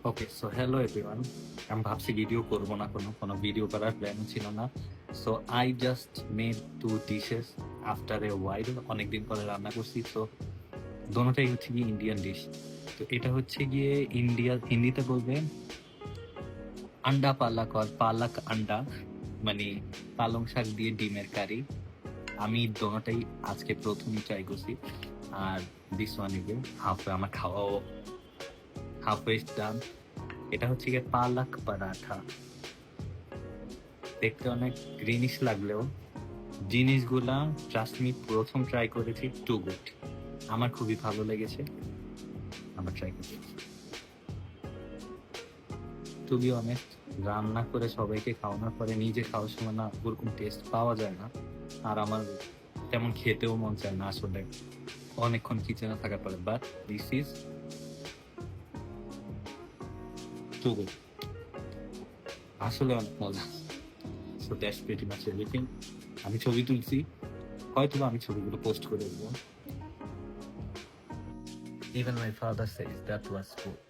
ওকে, so hello everyone. আমি ভাবছি video করব না, কোনো ভিডিও করার প্ল্যান ছিল না। So I just made 2 dishes after a while. অনেকদিন পরে রান্না করছি। সো দোনোটাই হচ্ছে গিয়ে ইন্ডিয়ান ডিশ। তো এটা হচ্ছে গিয়ে হিন্দিতে বলবে আন্ডা পালাক আর পালাক আন্ডা, মানে পালং শাক দিয়ে ডিমের কারি। আমি দোনোটাই আজকে প্রথমই ট্রাই করছি। আর দিস ওয়ান ইজ হাফ, আমার খাওয়াও হাফ ওয়ে ডান। এটা হচ্ছে গিয়ে পালাক পরাঠা। দেখতে অনেক গ্রিনিশ লাগলেও জিনিসগুলা ট্রাস্ট মি প্রথম ট্রাই করেছি, টু গুড। আমার খুবই ভালো লেগেছে, আমার ট্রাই করেছি। টু বি অনেস্ট, রান্না করে সবাইকে খাওয়ানোর পরে নিজে খাওয়ার সময় না ওরকম টেস্ট পাওয়া যায় না। আর আমার তেমন খেতেও মন চায় না আসলে অনেকক্ষণ কিচেনে থাকার পরে। But this is too good, আসলে অনেক মজা। So that's pretty much everything. আমি ছবি তুলছি, হয়তো আমি ছবিগুলো পোস্ট করে দেবো। Even my father says that was good.